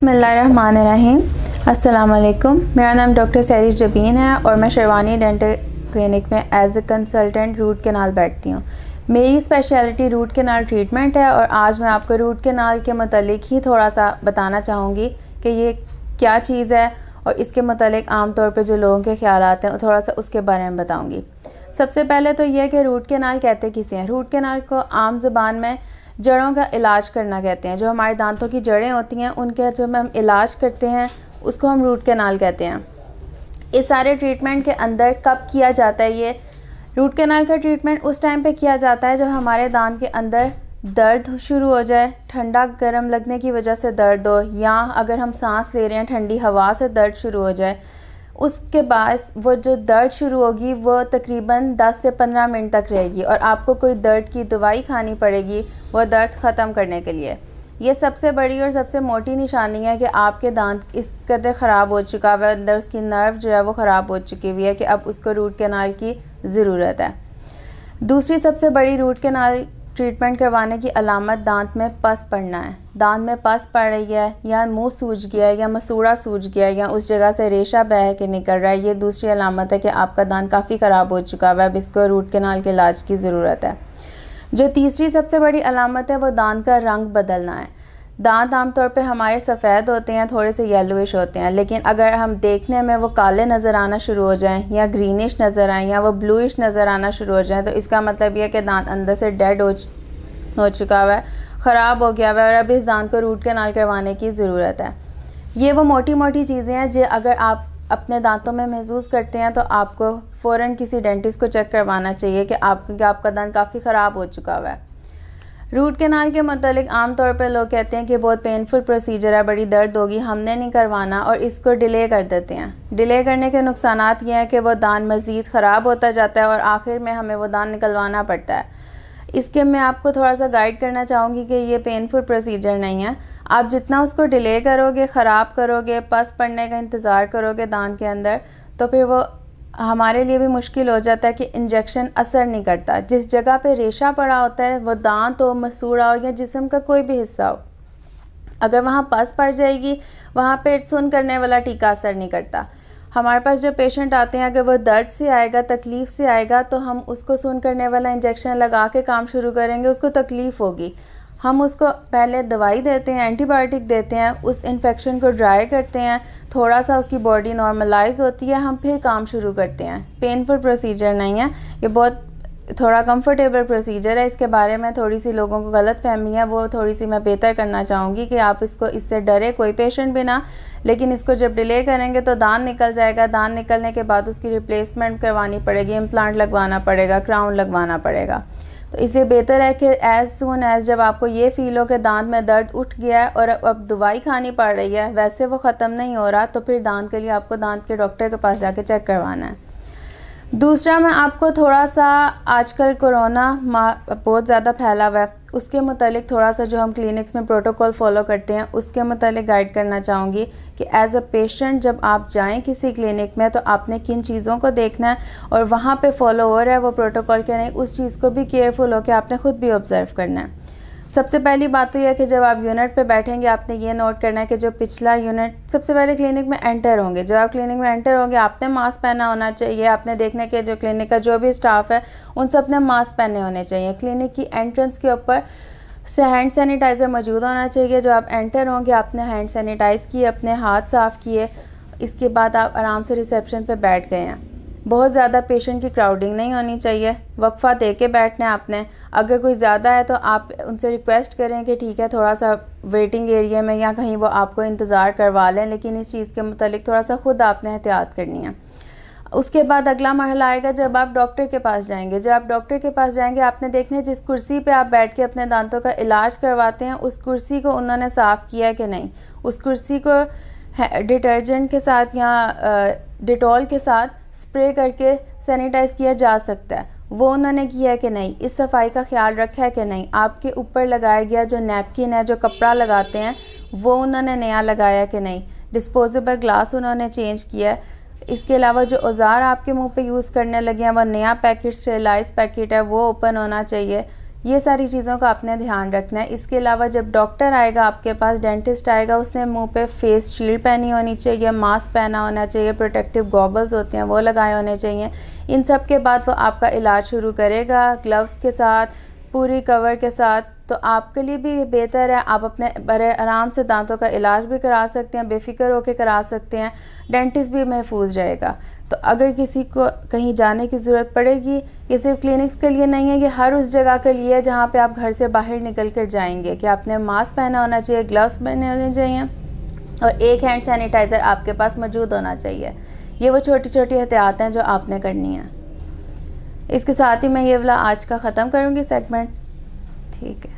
बिस्मिल्लाहिर्रहमानिर्रहीम। अस्सलाम वालेकुम। मेरा नाम डॉक्टर सैरिश जबीन है और मैं शेरवानी डेंटल क्लिनिक में as a consultant root canal बैठती हूँ। मेरी स्पेशलिटी रूट कैनाल ट्रीटमेंट है और आज मैं आपको रूट कैनाल के मतलब ही थोड़ा सा बताना चाहूँगी कि ये क्या चीज़ है और इसके मतलब आम तौर पे जो लोगों के ख्याल आते हैं थोड़ा सा उसके बारे में बताऊँगी। सबसे पहले तो यह कि रूट कैनाल कहते किसे हैं। रूट कैनाल को आम ज़बान में जड़ों का इलाज करना कहते हैं। जो हमारे दांतों की जड़ें होती हैं उनके जब हम इलाज करते हैं उसको हम रूट कैनाल कहते हैं। इस सारे ट्रीटमेंट के अंदर कब किया जाता है ये रूट कैनाल का ट्रीटमेंट? उस टाइम पे किया जाता है जब हमारे दांत के अंदर दर्द शुरू हो जाए, ठंडा गर्म लगने की वजह से दर्द हो, या अगर हम सांस ले रहे हैं ठंडी हवा से दर्द शुरू हो जाए। उसके बाद वो जो दर्द शुरू होगी वो तकरीबन 10 से 15 मिनट तक रहेगी और आपको कोई दर्द की दवाई खानी पड़ेगी वो दर्द ख़त्म करने के लिए। ये सबसे बड़ी और सबसे मोटी निशानी है कि आपके दांत इस कदर ख़राब हो चुका है, अंदर उसकी नर्व जो है वो ख़राब हो चुकी हुई है कि अब उसको रूट कैनाल की ज़रूरत है। दूसरी सबसे बड़ी रूट कैनाल ट्रीटमेंट करवाने की अलामत दांत में पस पड़ना है। दांत में पस पड़ रही है या मुंह सूज गया है या मसूड़ा सूज गया है या उस जगह से रेशा बह के निकल रहा है, ये दूसरी अलामत है कि आपका दांत काफ़ी ख़राब हो चुका है, अब इसको रूट कैनाल के इलाज की ज़रूरत है। जो तीसरी सबसे बड़ी अलामत है वो दांत का रंग बदलना है। दांत आमतौर पे हमारे सफ़ेद होते हैं, थोड़े से येलोइश होते हैं, लेकिन अगर हम देखने में वो काले नज़र आना शुरू हो जाएं या ग्रीनिश नज़र आएँ या वो ब्लूइश नज़र आना शुरू हो जाएं तो इसका मतलब ये है कि दांत अंदर से डेड हो चुका हुआ है, ख़राब हो गया हुआ है और अब इस दांत को रूट कैनाल करवाने की ज़रूरत है। ये वो मोटी मोटी चीज़ें हैं जो अगर आप अपने दांतों में महसूस करते हैं तो आपको फ़ौरन किसी डेंटिस्ट को चेक करवाना चाहिए कि आपका दांत काफ़ी ख़राब हो चुका हुआ है। रूट कैनाल के मतलब आम तौर पर लोग कहते हैं कि बहुत पेनफुल प्रोसीजर है, बड़ी दर्द होगी, हमने नहीं करवाना और इसको डिले कर देते हैं। डिले करने के नुकसानात ये हैं कि वो दांत मज़ीद ख़राब होता जाता है और आखिर में हमें वो दांत निकलवाना पड़ता है। इसके मैं आपको थोड़ा सा गाइड करना चाहूँगी कि ये पेनफुल प्रोसीजर नहीं है। आप जितना उसको डिले करोगे, ख़राब करोगे, पस पड़ने का इंतज़ार करोगे दांत के अंदर, तो फिर वो हमारे लिए भी मुश्किल हो जाता है कि इंजेक्शन असर नहीं करता। जिस जगह पे रेशा पड़ा होता है, वो दांत हो, मसूड़ा हो या जिस्म का कोई भी हिस्सा हो, अगर वहाँ पस पड़ जाएगी वहाँ पे सुन करने वाला टीका असर नहीं करता। हमारे पास जो पेशेंट आते हैं अगर वो दर्द से आएगा, तकलीफ़ से आएगा, तो हम उसको सुन करने वाला इंजेक्शन लगा के काम शुरू करेंगे, उसको तकलीफ़ होगी। हम उसको पहले दवाई देते हैं, एंटीबायोटिक देते हैं, उस इन्फेक्शन को ड्राई करते हैं, थोड़ा सा उसकी बॉडी नॉर्मलाइज होती है, हम फिर काम शुरू करते हैं। पेनफुल प्रोसीजर नहीं है, ये बहुत थोड़ा कंफर्टेबल प्रोसीजर है। इसके बारे में थोड़ी सी लोगों को गलत फहमी है, वो थोड़ी सी मैं बेहतर करना चाहूँगी कि आप इससे डरे कोई पेशेंट भी ना, लेकिन इसको जब डिले करेंगे तो दांत निकल जाएगा। दांत निकलने के बाद उसकी रिप्लेसमेंट करवानी पड़ेगी, इम्प्लांट लगवाना पड़ेगा, क्राउन लगवाना पड़ेगा। तो इससे बेहतर है कि एज़ सून एज़ जब आपको ये फ़ील हो कि दांत में दर्द उठ गया है और अब दवाई खानी पड़ रही है, वैसे वो ख़त्म नहीं हो रहा, तो फिर दांत के लिए आपको दांत के डॉक्टर के पास जाके चेक करवाना है। दूसरा, मैं आपको थोड़ा सा आजकल कोरोना बहुत ज़्यादा फैला हुआ है, उसके मुतालिक थोड़ा सा जो हम क्लिनिक्स में प्रोटोकॉल फॉलो करते हैं उसके मुतालिक गाइड करना चाहूँगी कि एज़ अ पेशेंट जब आप जाएं किसी क्लिनिक में तो आपने किन चीज़ों को देखना है और वहाँ पे फॉलो हो रहा है वो प्रोटोकॉल के नहीं, उस चीज़ को भी केयरफुल होकर आपने ख़ुद भी ऑब्ज़र्व करना है। सबसे पहली बात तो यह है कि जब आप यूनिट पे बैठेंगे आपने ये नोट करना है कि जो पिछला यूनिट सबसे पहले क्लिनिक में एंटर होंगे, जब आप क्लिनिक में एंटर होंगे आपने मास्क पहना होना चाहिए। आपने देखने के जो क्लिनिक का जो भी स्टाफ है उन सब ने मास्क पहने होने चाहिए। क्लिनिक की एंट्रेंस के ऊपर हैंड सैनिटाइज़र मौजूद होना चाहिए। जब आप एंटर होंगे आपने हैंड सैनिटाइज़ किए, अपने हाथ साफ़ किए, इसके बाद आप आराम से रिसेप्शन पे बैठ गए हैं। बहुत ज़्यादा पेशेंट की क्राउडिंग नहीं होनी चाहिए, वक्फा दे के बैठना है आपने। अगर कोई ज़्यादा है तो आप उनसे रिक्वेस्ट करें कि ठीक है थोड़ा सा वेटिंग एरिया में या कहीं वो आपको इंतज़ार करवा लें, लेकिन इस चीज़ के मुतालिक थोड़ा सा ख़ुद आपने एहतियात करनी है। उसके बाद अगला मरहला आएगा जब आप डॉक्टर के पास जाएंगे। जब आप डॉक्टर के पास जाएंगे आपने देखना है जिस कुर्सी पे आप बैठ के अपने दांतों का इलाज करवाते हैं उस कुर्सी को उन्होंने साफ़ किया है कि नहीं, उस कुर्सी को डिटर्जेंट के साथ या डिटॉल के साथ स्प्रे करके सैनिटाइज़ किया जा सकता है, वो उन्होंने किया है कि नहीं, इस सफाई का ख्याल रखा है कि नहीं। आपके ऊपर लगाया गया जो नैपकिन है, जो कपड़ा लगाते हैं, वो उन्होंने नया लगाया कि नहीं। डिस्पोजेबल ग्लास उन्होंने चेंज किया है। इसके अलावा जो औज़ार आपके मुंह पे यूज़ करने लगे हैं वो नया पैकेट, स्टेरलाइज पैकेट है, वो ओपन होना चाहिए। ये सारी चीज़ों का आपने ध्यान रखना है। इसके अलावा जब डॉक्टर आएगा आपके पास, डेंटिस्ट आएगा, उसने मुंह पे फेस शील्ड पहनी होनी चाहिए, मास्क पहना होना चाहिए, प्रोटेक्टिव गॉगल्स होते हैं वो लगाए होने चाहिए। इन सब के बाद वो आपका इलाज शुरू करेगा ग्लव्स के साथ, पूरी कवर के साथ। तो आपके लिए भी बेहतर है, आप अपने बड़े आराम से दांतों का इलाज भी करा सकते हैं, बेफिक्र होकर करा सकते हैं, डेंटिस्ट भी महफूज रहेगा। तो अगर किसी को कहीं जाने की ज़रूरत पड़ेगी, ये सिर्फ क्लिनिक्स के लिए नहीं है, ये हर उस जगह के लिए है जहाँ पे आप घर से बाहर निकल कर जाएंगे कि आपने मास्क पहना होना चाहिए, ग्लव्स पहने होने चाहिए और एक हैंड सैनिटाइज़र आपके पास मौजूद होना चाहिए। ये वो छोटी छोटी एहतियात हैं जो आपने करनी है। इसके साथ ही मैं ये वाला आज का ख़त्म करूँगी सेगमेंट। ठीक है।